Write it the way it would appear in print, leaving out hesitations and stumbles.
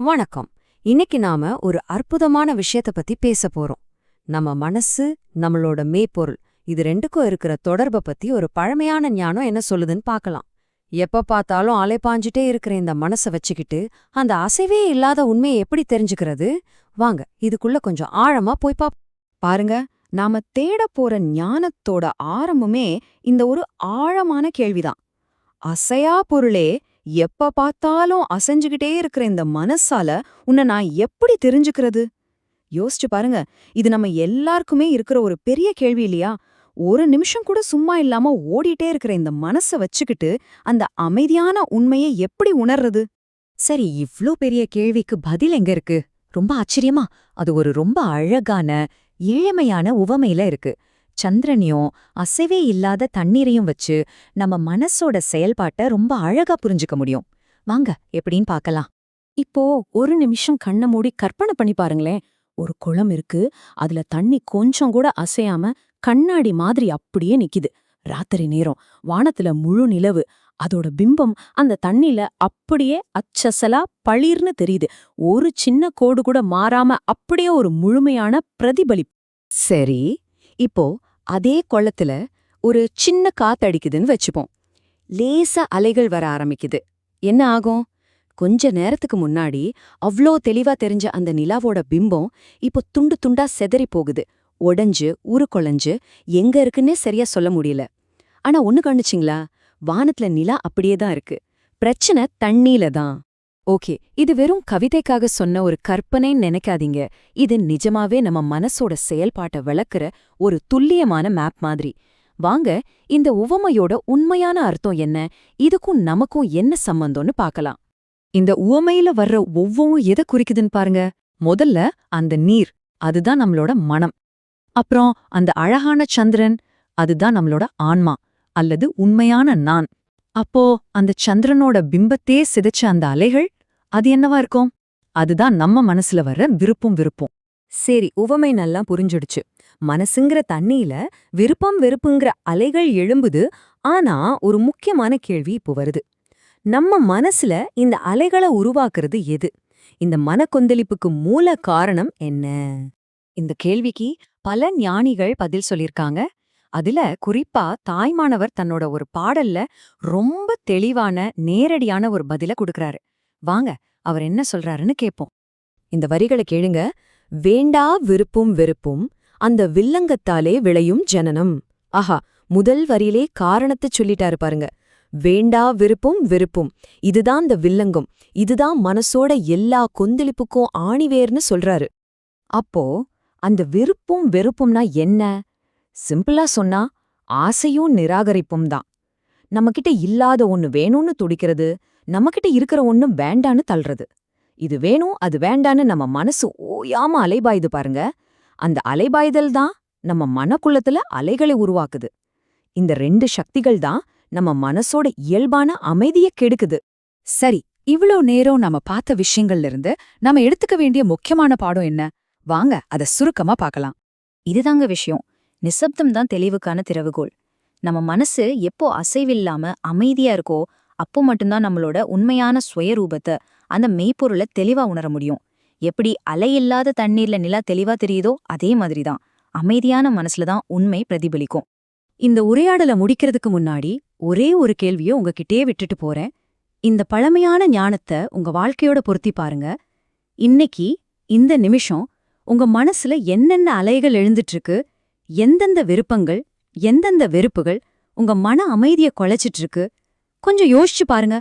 வணக்கம். இன்னைக்கு நாம ஒரு அற்புதமான விஷயத்த பத்தி பேச போறோம். நம்ம மனசு, நம்மளோட மெய்ப்பொருள் இது ரெண்டுக்கும் இருக்கிற தொடர்பை பத்தி ஒரு பழமையான ஞானம் என்ன சொல்லுதுன்னு பார்க்கலாம். எப்ப பார்த்தாலும் அலைபாஞ்சிட்டே இருக்கிற இந்த மனசை வச்சுக்கிட்டு அந்த அசைவே இல்லாத உண்மையை எப்படி தெரிஞ்சுக்கிறது? வாங்க இதுக்குள்ள கொஞ்சம் ஆழமா போய் பாருங்க, நாம தேடப் போற ஞானத்தோட ஆரம்பமே இந்த ஒரு ஆழமான கேள்விதான். அசையா பொருளே எப்ப பார்த்தாலும் அசைஞ்சுகிட்டே இருக்கிற இந்த மனசால உன்னை நான் எப்படி தெரிஞ்சுக்கிறது? யோசிச்சு பாருங்க. இது நம்ம எல்லாருக்குமே இருக்கிற ஒரு பெரிய கேள்வி இல்லையா? ஒரு நிமிஷம் கூட சும்மா இல்லாம ஓடிட்டே இருக்கிற இந்த மனசை வச்சுக்கிட்டு அந்த அமைதியான உண்மையை எப்படி உணர்றது? சரி, இவ்ளோ பெரிய கேள்விக்கு பதில் எங்க இருக்கு? ரொம்ப ஆச்சரியமா, அது ஒரு ரொம்ப அழகான ஏழ்மையான உவமையில இருக்கு. சந்திரனையும் அசைவே இல்லாத தண்ணீரையும் வச்சு நம்ம மனசோட செயல்பாட்ட ரொம்ப அழகா புரிஞ்சுக்க முடியும். வாங்க எப்படின்னு பார்க்கலாம். இப்போ ஒரு நிமிஷம் கண்ணை மூடி கற்பனை பண்ணி பாருங்களேன். ஒரு குளம் இருக்கு, அதுல தண்ணி கொஞ்சம் கூட அசையாம கண்ணாடி மாதிரி அப்படியே நிக்குது. ராத்திரி நேரம், வானத்துல முழு நிலவு, அதோட பிம்பம் அந்த தண்ணில அப்படியே அச்சசலா பளிர்னு தெரியுது. ஒரு சின்ன கோடு கூட மாறாம அப்படியே ஒரு முழுமையான பிரதிபலிப்பு. சரி, இப்போ அதே குளத்துல ஒரு சின்ன காத்தடிக்குதுன்னு வச்சுப்போம். லேசா அலைகள் வர ஆரம்பிக்குது. என்ன ஆகும்? கொஞ்ச நேரத்துக்கு முன்னாடி அவ்ளோ தெளிவா தெரிஞ்ச அந்த நிலாவோட பிம்பம் இப்போ துண்டு துண்டா செதறி போகுது. உடைஞ்சு உருக்குலைஞ்சு எங்க இருக்குன்னே சரியா சொல்ல முடியல. ஆனா ஒண்ணு கவனிச்சிங்களா? வானத்துல நிலா அப்படியே தான் இருக்கு. பிரச்சனை தண்ணீல தான். ஓகே, இது வெறும் கவிதைக்காக சொன்ன ஒரு கற்பனைன்னு நினைக்காதீங்க. இது நிஜமாவே நம்ம மனசோட செயல்பாட்டை விளக்குற ஒரு துல்லியமான மேப் மாதிரி. வாங்க இந்த உவமையோட உண்மையான அர்த்தம் என்ன, இதுக்கும் நமக்கும் என்ன சம்பந்தம்னு பார்க்கலாம். இந்த உவமையில வர்ற ஒவ்வொன்றும் எதை குறிக்குதுன்னு பாருங்க. முதல்ல அந்த நீர், அதுதான் நம்மளோட மனம். அப்புறம் அந்த அழகான சந்திரன், அதுதான் நம்மளோட ஆன்மா அல்லது உண்மையான நான். அப்போ அந்த சந்திரனோட பிம்பத்தே சிதைச்ச அந்த அலைகள், அது என்னவா இருக்கும்? அதுதான் நம்ம மனசுல வர்ற விருப்பம். சரி, உவமை நல்லா புரிஞ்சுடுச்சு. மனசுங்கிற தண்ணியில விருப்பம் வெறுப்புங்கிற அலைகள் எழும்புது. ஆனா ஒரு முக்கியமான கேள்வி இப்போ வருது. நம்ம மனசுல இந்த அலைகளை உருவாக்குறது எது? இந்த மனக்கொந்தளிப்புக்கு மூல காரணம் என்ன? இந்த கேள்விக்கு பல ஞானிகள் பதில் சொல்லிருக்காங்க. அதுல குறிப்பா தாய்மானவர் தன்னோட ஒரு பாடல்ல ரொம்ப தெளிவான நேரடியான ஒரு பதில கொடுக்கறாரு. வாங்க அவர் என்ன சொல்றாருன்னு கேட்போம். இந்த வரிகளை கேளுங்க. வேண்டா விருப்பும் வெறுப்பும் அந்த வில்லங்கத்தாலே விளையும் ஜனனம். ஆஹா, முதல் வரியிலே காரணத்தை சொல்லிட்டாரு பாருங்க. வேண்டா விருப்பும் வெறுப்பும், இதுதான் இந்த வில்லங்கம், இதுதான் மனசோட எல்லா கொந்தளிப்புக்கும் ஆணிவேர்னு சொல்றாரு. அப்போ அந்த விருப்பும் வெறுப்பும்னா என்ன? சிம்பிளா சொன்னா ஆசையும் நிராகரிப்பும் தான். நம்மகிட்ட இல்லாத ஒண்ணு வேணும்னு துடிக்கிறது, நம்மகிட்ட இருக்கிற ஒண்ணு வேண்டான்னு தள்ளுறது. இது வேணும் அது வேண்டான்னு நம்ம மனசு ஓயாம அலைபாயுது பாருங்க. அந்த அலைபாய்தல் தான் நம்ம மனக்குள்ளத்துல அலைகளை உருவாக்குது. இந்த ரெண்டு சக்திகள் தான் நம்ம மனசோட இயல்பான அமைதியை கெடுக்குது. சரி, இவ்ளோ நேரம் நாம பார்த்த விஷயங்கள்ல இருந்து நாம எடுத்துக்க வேண்டிய முக்கியமான பாடம் என்ன? வாங்க அத சுருக்கமா பார்க்கலாம். இதுதாங்க விஷயம். நிசப்தம் தான் தெளிவுக்கான திறவுகோல். நம்ம மனசு எப்போ அசைவில்லாம அமைதியா இருக்கோ அப்போ மட்டும்தான் நம்மளோட உண்மையான சுயரூபத்தை, அந்த மெய்ப்பொருளை தெளிவா உணர முடியும். எப்படி அலையில்லாத தண்ணீர்ல நிலா தெளிவா தெரியுதோ அதே மாதிரிதான் அமைதியான மனசுல தான் உண்மை பிரதிபலிக்கும். இந்த உரையாடலை முடிக்கிறதுக்கு முன்னாடி ஒரே ஒரு கேள்வியை உங்ககிட்டயே விட்டுட்டு போறேன். இந்த பழமையான ஞானத்தை உங்க வாழ்க்கையோட பொருத்தி பாருங்க. இன்னைக்கு இந்த நிமிஷம் உங்க மனசுல என்னென்ன அலைகள் எழுந்துட்டு இருக்கு? எந்தெந்த விருப்பங்கள், எந்தெந்த வெறுப்புகள் உங்க மன அமைதியை குலைச்சிட்டு இருக்கு? கொஞ்சம் யோசிச்சு பாருங்க.